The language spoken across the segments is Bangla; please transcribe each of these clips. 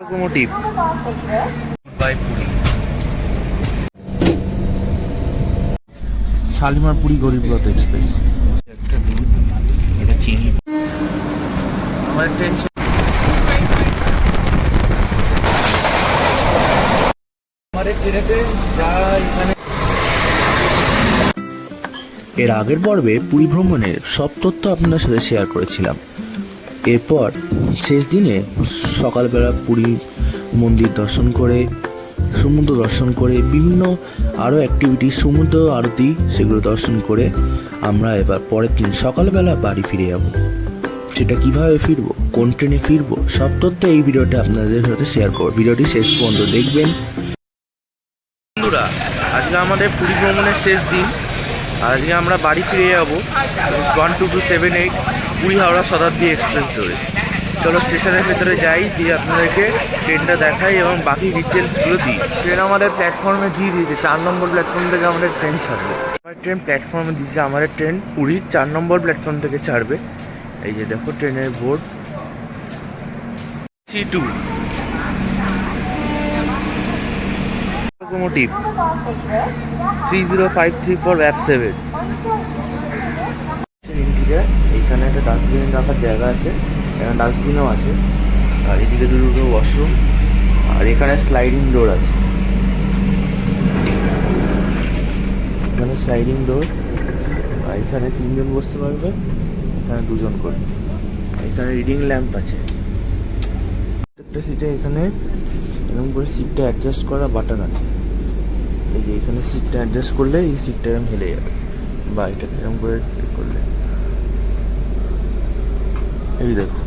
Locomotive by Puri, Shalimar Puri Garibrath express. একটা দুধ, এটা চিনি। আমাদের ট্রেন আমাদের ট্রেনেতে যা এখানে। এর আগের পর্বে পুরী ভ্রমণের সব তথ্য আপনাদের সাথে শেয়ার করেছিলাম। এরপর শেষ দিনে সকালবেলা পুরী মন্দির দর্শন করে, সমুদ্র দর্শন করে, বিভিন্ন আরও অ্যাক্টিভিটি, সমুদ্র আরতি, সেগুলো দর্শন করে আমরা এবার পরের দিন সকালবেলা বাড়ি ফিরে যাব। সেটা কিভাবে ফিরবো, কোন ট্রেনে ফিরবো, সব তথ্য এই ভিডিওতে আপনাদের সাথে শেয়ার করব। ভিডিওটি শেষ পর্যন্ত দেখবেন। বন্ধুরা, আজকে আমাদের পুরী ভ্রমণের শেষ দিন। আজকে আমরা বাড়ি ফিরে যাবো 12278 পুরী হাওড়া শতাব্দী এক্সপ্রেস ধরে। চলো স্টেশনের ভেতরে যাই, দিয়ে আপনাদেরকে ট্রেনটা দেখাই এবং বাকি ডিটেলসগুলো দিই। ট্রেন আমাদের প্ল্যাটফর্মে দিয়ে দিয়েছে, 4 নম্বর প্ল্যাটফর্ম থেকে আমাদের ট্রেন ছাড়বে। আমার ট্রেন প্ল্যাটফর্মে দিয়েছে, আমাদের ট্রেন পুরীর 4 নম্বর প্ল্যাটফর্ম থেকে ছাড়বে। এই যে দেখো ট্রেনের বোর্ড C2 লোকোমোটিভ 30534F7। এইখানে একটা ডাস্টবিন রাখার জায়গা আছে, এখানে ডাস্টবিনও আছে, আর এদিকে দুটো ওয়াশরুম, আর এখানে স্লাইডিং ডোর আছে। এখানে স্লাইডিং ডোর, আর এখানে 3 জন বসতে পারবে, এখানে 2 জন করে। এখানে রিডিং ল্যাম্প আছে। একটা সিটে এখানে এরকম করে সিটটা অ্যাডজাস্ট করা বাটন আছে। এই যে এখানে সিটটা অ্যাডজাস্ট করলে এই সিটটা এরকম হেলে যাবে, বা এটা এরকম করে করলে। এই দেখো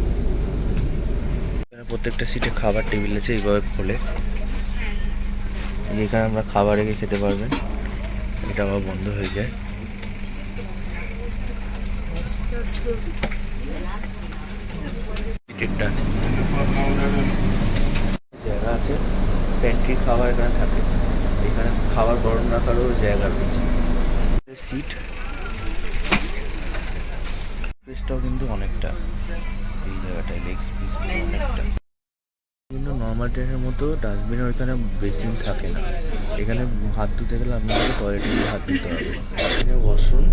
এখানে প্রত্যেকটা সিটে খাবার টেবিল আছে, এইভাবে খোলে। এখানে আমরা খাবার রেখে খেতে পারবেন, এটা আবার বন্ধ হয়ে যায়। টিকিটটা জায়গা আছে, প্যান্ট্রি খাবার এখানে থাকে, এখানে খাবার গরম রাখারও জায়গা রয়েছে। সিট স্পেসটাও কিন্তু অনেকটা, এই জায়গাটায় লেগ স্পেস অনেকটা। কিন্তু নর্মাল ট্রেনের মতো ডাস্টবিনের ওইখানে বেসিন থাকে না, এখানে হাত ধুতে গেলে আপনাকে টয়লেটে গিয়ে হাত ধুতে হবে। এখানে ওয়াশরুম,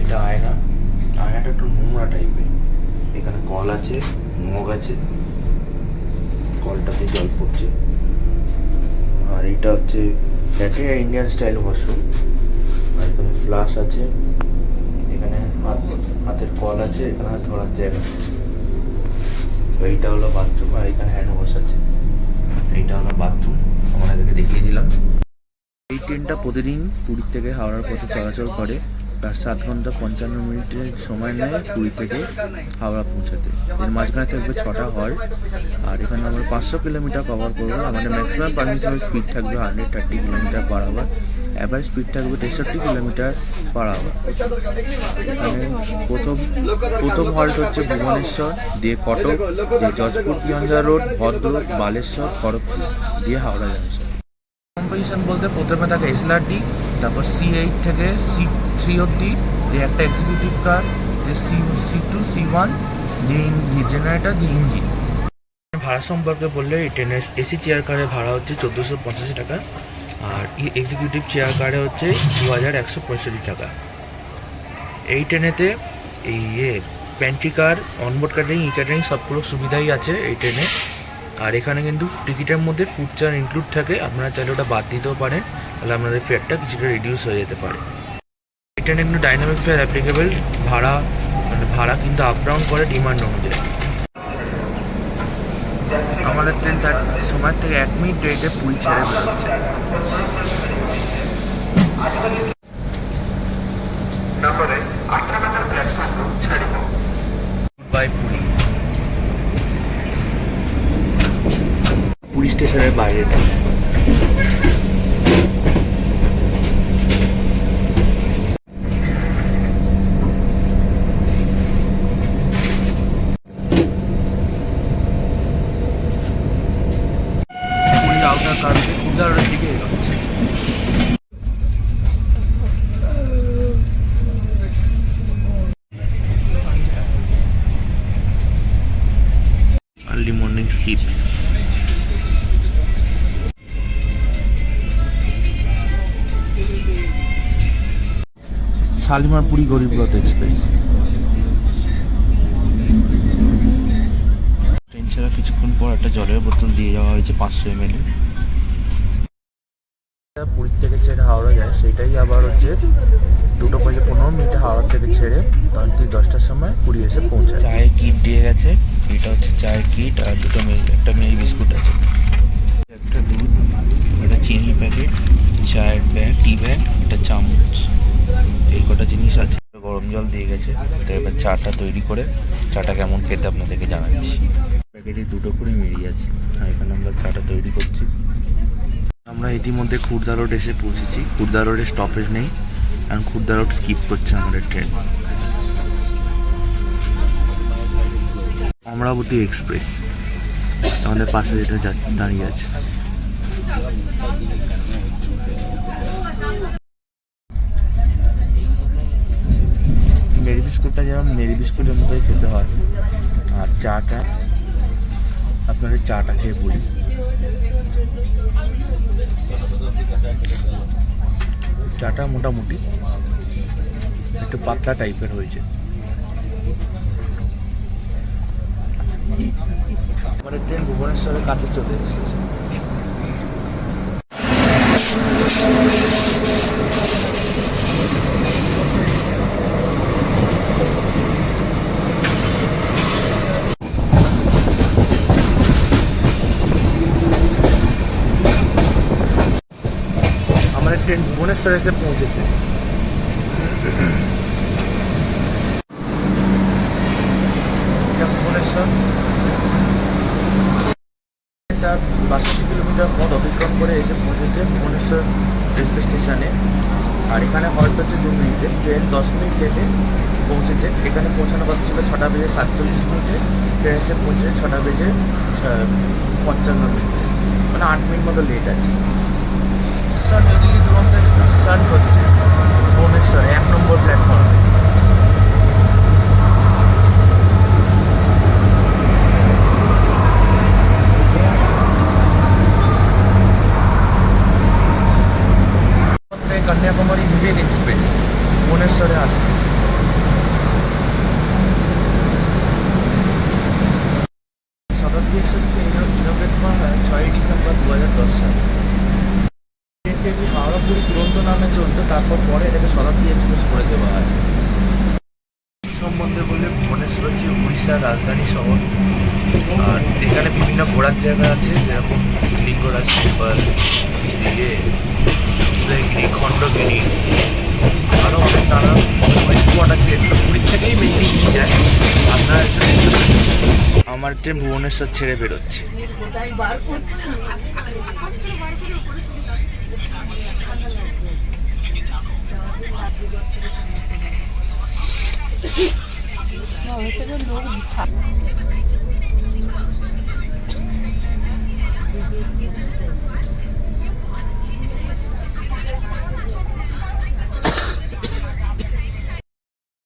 এটা আয়না, আয়নাটা একটু নোংরা টাইপের। এখানে কল আছে, মগ আছে, কলটাতে জল পড়ছে। আর এইটা হচ্ছে ইন্ডিয়ান স্টাইল ওয়াশরুম। আর এখানে ফ্লাশ আছে, এখানে হাতের কল আছে, এখানে হাত ধরার জায়গা আছে। এইটা হলো বাথরুম, আর এখানে হ্যান্ড ওয়াশ আছে। এইটা হলো বাথরুম, আমাদেরকে দেখিয়ে দিলাম। এই ট্রেনটা প্রতিদিন পুরী থেকে হাওড়ার পথে চলাচল করে, প্রায় 7 ঘন্টা 55 মিনিটের সময় নেয় পুরী থেকে হাওড়া পৌঁছাতে। এর মাঝখানে থাকবে 6টা হল্ট, আর এখানে আমরা 500 কিলোমিটার কভার করবো। আমাদের ম্যাক্সিমাম পারমিশনাল স্পিড থাকবে 130 kilometre per hour, average speed থাকবে 63 কিলোমিটার পার আওয়ার। এখানে প্রথম হল্ট হচ্ছে ভুবনেশ্বর, দিয়ে কটক, দিয়ে যশপুর পিয়ঞ্জা রোড, ভদ্রক, বালেশ্বর, খড়গপুর, দিয়ে হাওড়া জাংশন। কম্পোজিশন বলতে প্রথমে থাকে SLRD, তারপর C8 থেকে C3 অব্দি, দিয়ে একটা এক্সিকিউটিভ কার, দিয়ে C2 C1, দিয়ে জেনারেটর, দিয়ে ইঞ্জিন। ভাড়া সম্পর্কে বললে এই ট্রেনের AC চেয়ার কারের ভাড়া হচ্ছে 1485 টাকা, আর এক্সিকিউটিভ চেয়ার কারে হচ্ছে 2165 টাকা। এই ট্রেনেতে এই প্যান্ট্রি কার, অনবোর্ড ক্যাটারিং, ক্যাটারিং সবগুলো সুবিধাই আছে এই ট্রেনে। আর এখানে কিন্তু টিকিটের মধ্যে ফুড চার্জ ইনক্লুড থাকে, আপনারা চাইলে ওটা বাদ দিতেও পারেন, তাহলে আপনাদের ফেয়ারটা কিছুটা রিডিউস হয়ে যেতে পারে। এই ট্রেনে কিন্তু ডাইনামিক ফেয়ার অ্যাপ্লিকেবল, ভাড়া কিন্তু আপ ডাউন করে ডিমান্ড অনুযায়ী। আমাদের ট্রেন তার সময় থেকে 1 মিনিট দেরিতে পুরী ছেড়ে বেরোচ্ছে। বাই পুরী, পুরী স্টেশনের বাইরেটা। পুরীর আউটার কাছে উদাহরণের দিকে এগোচ্ছে। Train skips. Shalimar Puri Garibrath express. Train ছাড়া কিছুক্ষণ পর একটা জলের বোতল দিয়ে যাওয়া হয়েছে 500 ml। পুরীর থেকে ছেড়ে হাওড়া যায়, সেটাই আবার হচ্ছে 2:15 হাওড়া থেকে ছেড়ে তখন ঠিক 10টার সময় পুরী এসে পৌঁছায়। চায়ের কিট দিয়ে গেছে, এটা হচ্ছে চায়ের কিট আর একটা মেরি বিস্কুট আছে, একটা দুধ, একটা চিনি প্যাকেট, চায়ের ব্যাগ, টি ব্যাগ, একটা চামচ, এই কটা জিনিস আছে। গরম জল দিয়ে গেছে, তো এবার চাটা তৈরি করে চাটা কেমন খেতে আপনাদেরকে জানাচ্ছি। প্যাকেটে 2টো করে মেরি আছে, আর এখানে আমরা চাটা তৈরি করছি। আমরা ইতিমধ্যে খুর্দা রোড এসে পৌঁছেছি। খুর্দা রোডে স্টপেজ নেই, কারণ খুর্দা রোড স্কিপ করছে আমাদের ট্রেন। অমরাবতী এক্সপ্রেস আমাদের পাশে যেটা দাঁড়িয়ে আছে। মেরি বিস্কুটটা যেমন মেরি বিস্কুটের মতোই খেতে হয়, আর চাটা আপনাদের চাটা খেয়ে বলি। চাটা মোটামুটি একটু পাতলা টাইপের হয়েছে। আমাদের ট্রেন ভুবনেশ্বরের কাছে চলে এসেছে। আমাদের ট্রেন ভুবনেশ্বর এসে পৌঁছেছে। ভুবনেশ্বর 62 কিলোমিটার পথ অতিক্রম করে এসে পৌঁছেছে ভুবনেশ্বর রেলওয়ে স্টেশনে। আর এখানে হল্ট হচ্ছে 2 মিনিটে। ট্রেন 10 মিনিট লেটে পৌঁছেছে। এখানে পৌঁছানো কথা ছিল 6টা বেজে 47 মিনিটে, ট্রেন এসে পৌঁছেছে 6টা বেজে 55 মিনিটে, মানে 8 মিনিট মতো লেট আছে। স্যার নিউ দিল্লি দুরন্ত এক্সপ্রেস স্টার্ট হচ্ছে ভুবনেশ্বরে 1 নম্বর প্ল্যাটফর্মে। কন্যাকুমারী বিবেক এক্সপ্রেস ভুবনেশ্বরে আসছে। শতাব্দী এক্সপ্রেসকে ইনোগ্রেট করা হয় 6ই ডিসেম্বর 2010 সালে। ট্রেনটি হাওড়া পুরী দুরন্ত নামে চলতো, তারপর পরে এটাকে শতাব্দী এক্সপ্রেস করে দেওয়া হয়। সম্বন্ধে বললে ভুবনেশ্বর হচ্ছে উড়িষ্যার রাজধানী শহর, আর এখানে বিভিন্ন ঘোরার জায়গা আছে, যেরকম লিঙ্গরাজ টেম্পল, উদয়গিরি, খণ্ডগিরি, আরও অনেক নানা স্পট আছে। এগুলো পুরীর থেকেই মেনলি নিয়ে যায়। আপনারা আমার ট্রেন ভুবনেশ্বর ছেড়ে বেরোচ্ছে।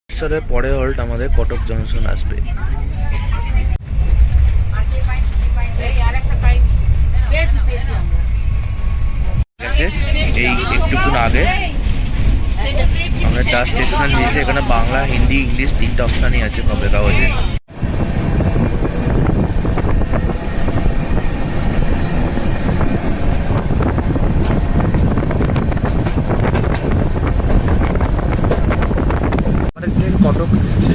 ভুবনেশ্বরের পরে হল্ট আমাদের কটক জংশন আসবে। এই একটুক্ষণ আগে আমরা টাস্ক স্টেশন নিয়েছি। এখানে বাংলা, হিন্দি, ইংলিশ 3টা অপশানই আছে খবরের কাগজে। আমাদের ট্রেন কটক ঢুকছে।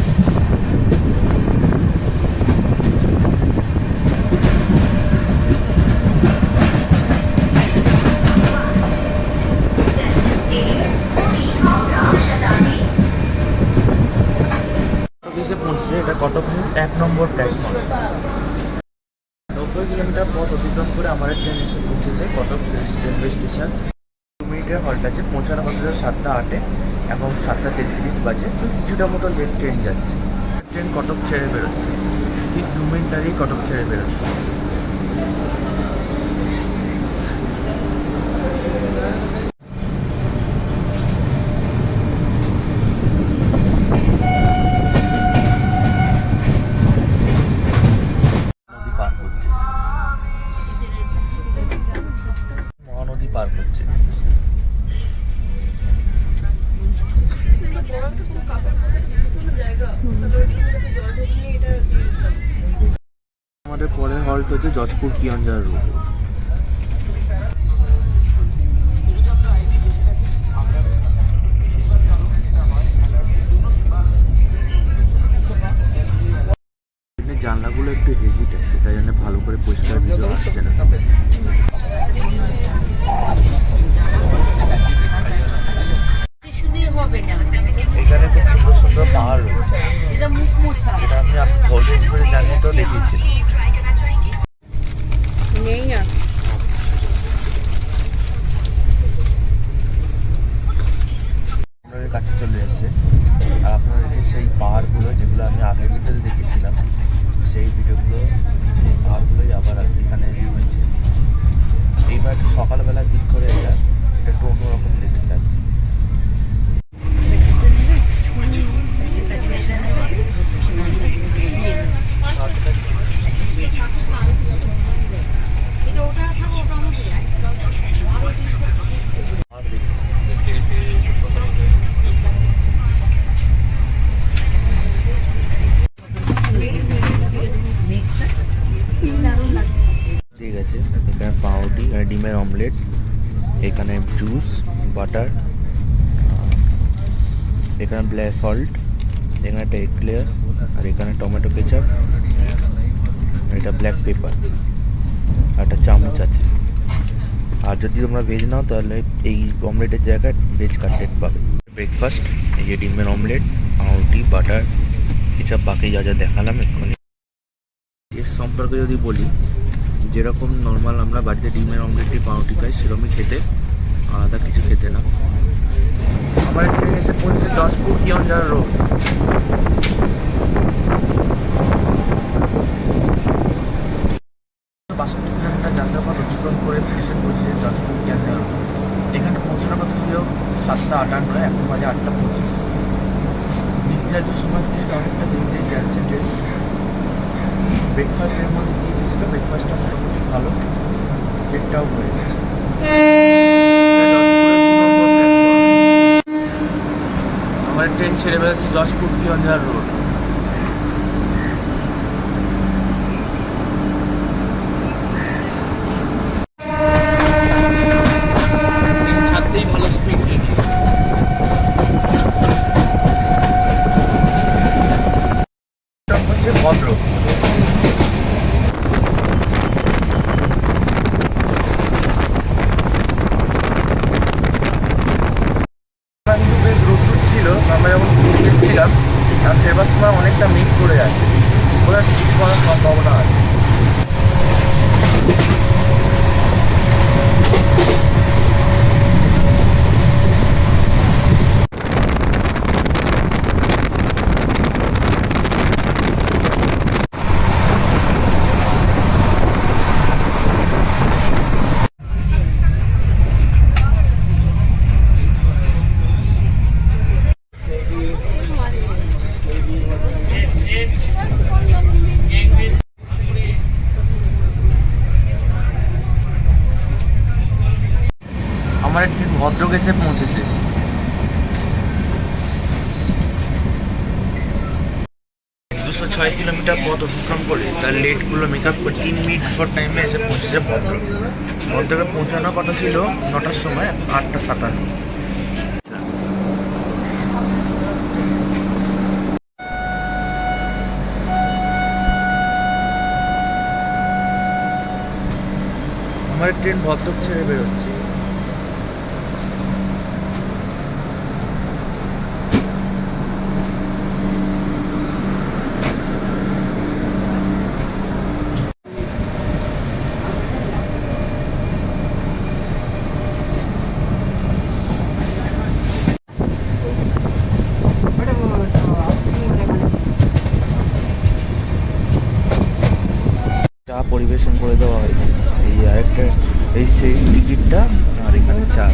পৌঁছেছে, এটা কটক 1 নম্বর প্ল্যাটফর্ম। 90 কিলোমিটার পথ অতিক্রম করে আমাদের ট্রেন এসে পৌঁছেছে কটক রেলওয়ে স্টেশন। 2 মিনিটের হল্ট আছে। পৌঁছানো কথা 7টা 8-এ, এখন 7টা 33 বাজে, তো কিছুটা মতো লেট ট্রেন যাচ্ছে। ট্রেন কটক ছেড়ে বেরোচ্ছে, ঠিক 2 মিনিট আগেই কটক ছেড়ে বেরোচ্ছে। নদী পার করছে। আমাদের পরের হল্ট হচ্ছে যশপুর কিয়ঞ্জার রোড। জানলাগুলো একটু হেজিটেড, তাই জন্য ভালো করে পরিষ্কার ভিডিও আসছে না। এখানে খুব সুন্দর সুন্দর পাহাড় রয়েছে, যেটা আমি হোলি এক্সপ্রেস জার্নিতেও দেখিয়েছিলাম। আপনাদের কাছে চলে এসছে, আর আপনাদেরকে সেই পাহাড়গুলো যেগুলো আমি আগের ভিডিওতে দেখেছিলাম, সেই পাহাড়গুলোই আবার এখানে রয়েছে। এইবার সকালবেলা দিক করে এটা একটু অন্যরকম দেখতে লাগছে। ঠিক আছে, এখানে পাউরুটি, এখানে ডিমের অমলেট, এখানে জুস, বাটার, এখানে ব্ল্যাক সল্ট, এখানে একটা এগ লেয়ার, আর এখানে টমেটো কেচাপ, এটা ব্ল্যাক পেপার, আর একটা চামচ আছে। আর যদি তোমরা ভেজ নাও তাহলে এই অমলেটের জায়গায় ভেজ কাটলেট পাবে। ব্রেকফাস্ট, এই যে ডিমের অমলেট, পাউরুটি, বাটার, এসব বাকি যা যা দেখালাম এক্ষুনি। এর সম্পর্কে যদি বলি, যেরকম নর্মাল আমরা বাড়িতে ডিমের অমলেটটি পাউরুটি খাই সেরকমই খেতে, আলাদা কিছু খেতে না। আমার ট্রেন এসে পৌঁছে যশপুর কিয়ঞ্জার রোড। বাষট্টি কিলোমিটার যাত্রাপথ অতিক্রম করে এসে পৌঁছেছে যশপুর কিয়ঞ্জার রোড। এখানে পৌঁছানোর কথা ছিল 7:58, এখন বাজে 8:25। নির্ধারিত সময় থেকে অনেকটা দেরিতে যাচ্ছে ট্রেন। ব্রেকফাস্টের মধ্যে দিয়ে দিয়েছিল, ব্রেকফাস্টটা মোটামুটি ভালো, পেটটাও হয়ে গেছে। আমার ট্রেন ছেড়ে বেরোচ্ছে যশপুর কিয়ঞ্জার রোড। ট্রেন ছাড়তেই ভালো স্পিড রেখে হচ্ছে ভদ্রক। আমরা যখন ঘুরতে এসেছিলাম আর ফেরবার সময় অনেকটা মেঘ করে আছে, ওরা বৃষ্টি পড়ার সম্ভাবনা আছে। আমার ট্রেন ভদ্রক এসে পৌঁছেছে। 206 কিলোমিটার পথ অতিক্রম করে তার লেটগুলো মেকআপ করে 3 মিনিট বিফোর টাইমে এসে পৌঁছেছে ভদ্রক। ভদ্রকে পৌঁছানোর কথা ছিল 9টার সময়, 8:57। আমার ট্রেন ভদ্রক ছেড়ে বেরোচ্ছে। চা পরিবেশন করে দেওয়া হয়েছে, এই আরেকটা, এই সেই টিকিটটা, আর এখানে চা,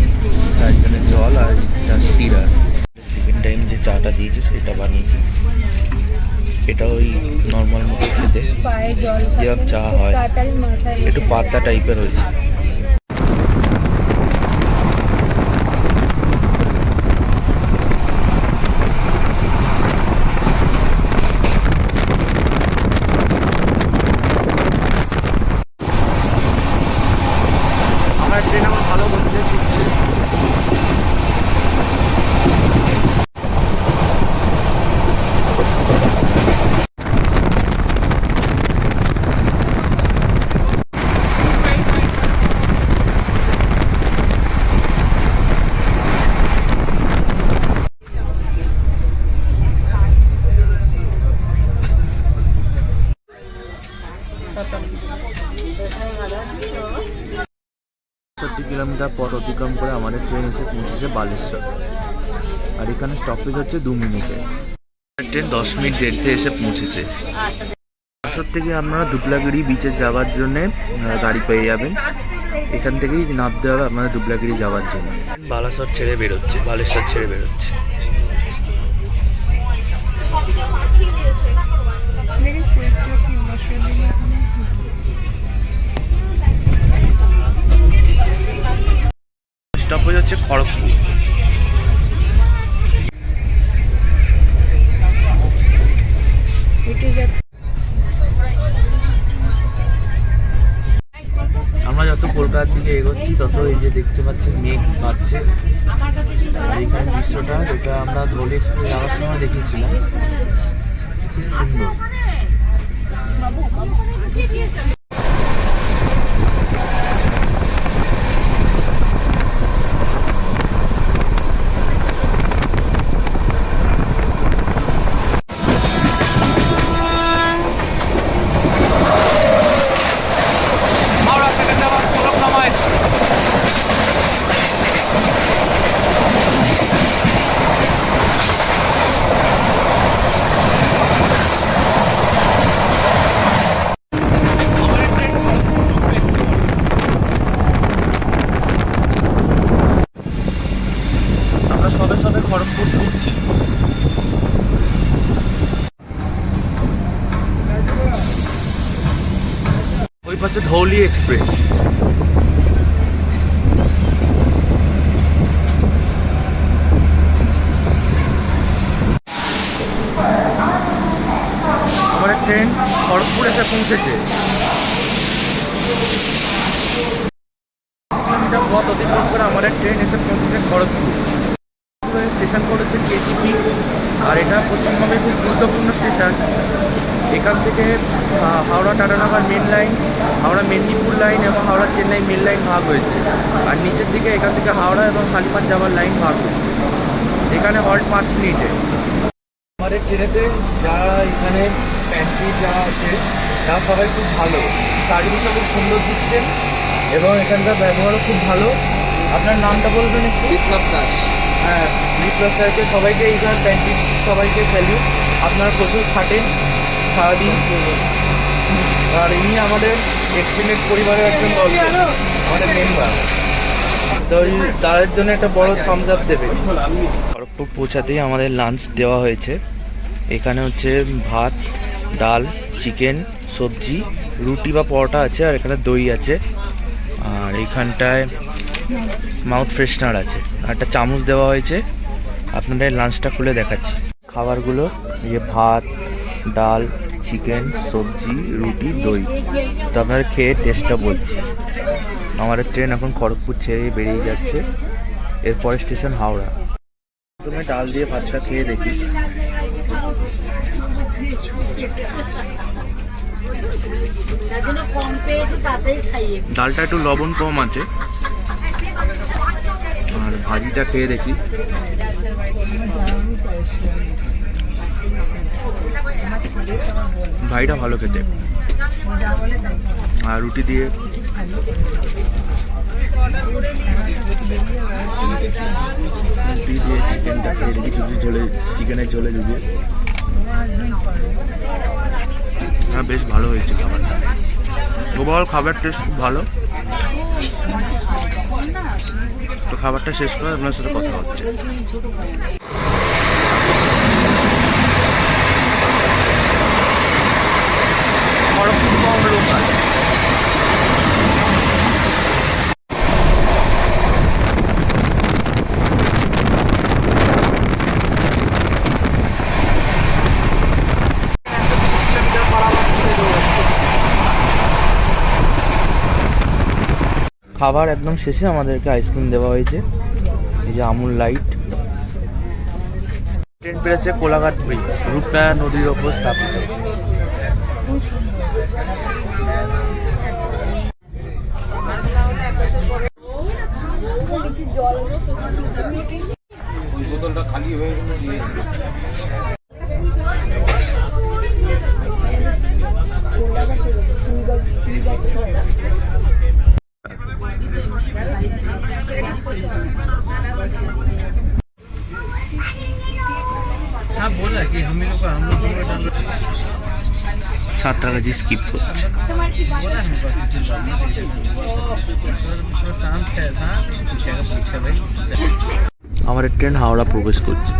চারজনের জল আর স্টিরার। সেকেন্ড টাইম যে চাটা দিয়েছে সেটা বানিয়েছি, এটা ওই নর্মাল মতো খেতে যেরকম চা হয়, একটু পাতলা টাইপের হয়েছে। কিলোমিটার পথ অতিক্রম করে আমাদের ট্রেন এসে পৌঁছেছে বালেশ্বর। আর এখানে স্টপেজ হচ্ছে 2 মিনিটে। ট্রেন 10 মিনিট দেরিতে এসে পৌঁছেছে। বালেশ্বর থেকে আপনারা দুবলাগিরি বিচে যাওয়ার জন্যে গাড়ি পেয়ে যাবেন। এখান থেকেই নামতে হবে আপনাদের দুবলাগিরি যাওয়ার জন্য। বালেশ্বর ছেড়ে বেরোচ্ছে, বালেশ্বর ছেড়ে বেরোচ্ছে। স্টপেজ হচ্ছে খড়গপুর। আমরা যত কলকাতার দিকে এগোচ্ছি তত এই যে দেখতে পাচ্ছেন মেঘ পাচ্ছে। আর এইখানে দৃশ্যটা যেটা আমরা ধৌলি এক্সপ্রেস যাওয়ার সময় দেখেছিলাম, খুব সুন্দর। খড়গপুর ঢুকছি। ওই পাশে ধৌলি এক্সপ্রেস। আমাদের ট্রেন খড়গপুর এসে পৌঁছেছে। কিলোমিটার পথ অতিক্রম করে আমাদের ট্রেন এসে পৌঁছেছে খড়গপুর। স্টেশন কোড হচ্ছে কেটিপি। আর এটা পশ্চিমবঙ্গের খুব গুরুত্বপূর্ণ স্টেশন। এখান থেকে Howrah Tatanagar main line, Howrah Medinipur line এবং হাওড়া চেন্নাই মেন লাইন ভাগ হয়েছে। আর নিচের দিকে এখান থেকে হাওড়া এবং শালিমার যাওয়ার লাইন ভাগ হয়েছে। এখানে হল্ট 5 মিনিটে। আমাদের ট্রেনেতে যারা এখানে প্যান্ট্রি যারা আছে তারা সবাই খুব ভালো, সার্ভিসও খুব সুন্দর দিচ্ছেন এবং এখানকার ব্যবহারও খুব ভালো। আপনার নামটা বলবেন একটু? বিপ্লব দাস। হ্যাঁ, বিপ্লব স্যারকে সবাইকে এইখানে প্যান্ট্রি সবাইকে স্যালিউট। আপনারা প্রচুর খাটেন সারাদিন। আর ইনি আমাদের এক্সটেন্ডেড পরিবারের একজন আমাদের মেম্বার। তো তাদের জন্য একটা বড় থামস আপ দেবে। খড়গপুর পৌঁছাতেই আমাদের লাঞ্চ দেওয়া হয়েছে। এখানে হচ্ছে ভাত, ডাল, চিকেন, সবজি, রুটি বা পরোটা আছে, আর এখানে দই আছে। আর এইখানটায় মাউথ ফ্রেশনার আছে, আর একটা চামচ দেওয়া হয়েছে। আপনাদের লাঞ্চটা খুলে দেখাচ্ছি। খাবারগুলো এই যে ভাত, ডাল, চিকেন, সবজি, রুটি, দই। তো আপনারা খেয়ে টেস্টটা বলছি। আমাদের ট্রেন এখন খড়গপুর ছেড়ে বেরিয়ে যাচ্ছে। এরপরে স্টেশন হাওড়া। প্রথমে ডাল দিয়ে ভাতটা খেয়ে দেখি। ডালটা একটু লবণ কম আছে। আর ভাজিটা খেয়ে দেখি। ভাইটা ভালো খেতে। আর রুটি দিয়ে চিকেনটা খেয়ে দেখি, চিকেনের ঝোলে ডুবিয়ে। হ্যাঁ, বেশ ভালো হয়েছে খাবারটা। ওভারঅল খাবার টেস্ট খুব ভালো। তো খাবারটা শেষ করে আপনার সাথে কথা হচ্ছে। খাবার একদম শেষে আমাদেরকে আইসক্রিম দেওয়া হয়েছে। এই যে আমুল লাইট। ট্রেন পেরেছে কোলাঘাট ব্রিজ, রূপনারায়ণ নদীর ওপর স্থাপিত। বোতলটা খালি হয়ে গেল। हाँ बोला कि हम लोग को 7 টাকা জি স্কিপ হচ্ছে। बोला है बस थोड़ा शांत है शांत जगह पीछे भाई আমাদের ট্রেন হাওড়া প্রবেশ করছে।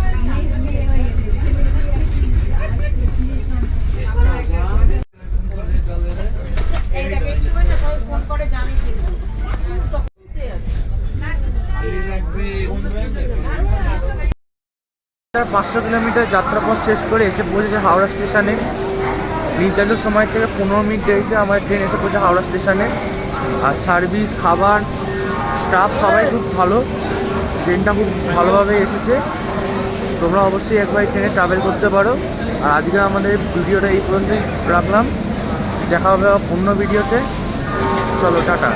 তার 500 কিলোমিটার যাত্রাপথ শেষ করে এসে পৌঁছেছে হাওড়া স্টেশনে। নির্ধারিত সময় থেকে 15 মিনিট দেরিতে আমার ট্রেন এসে পৌঁছে হাওড়া স্টেশনে। আর সার্ভিস, খাবার, স্টাফ সবাই খুব ভালো। ট্রেনটা খুব ভালোভাবে এসেছে। তোমরা অবশ্যই একবার ট্রেনে ট্রাভেল করতে পারো। আর আজকে আমাদের ভিডিওটা এই পর্যন্তই রাখলাম। দেখা হবে অন্য ভিডিওতে। চলো টাটা।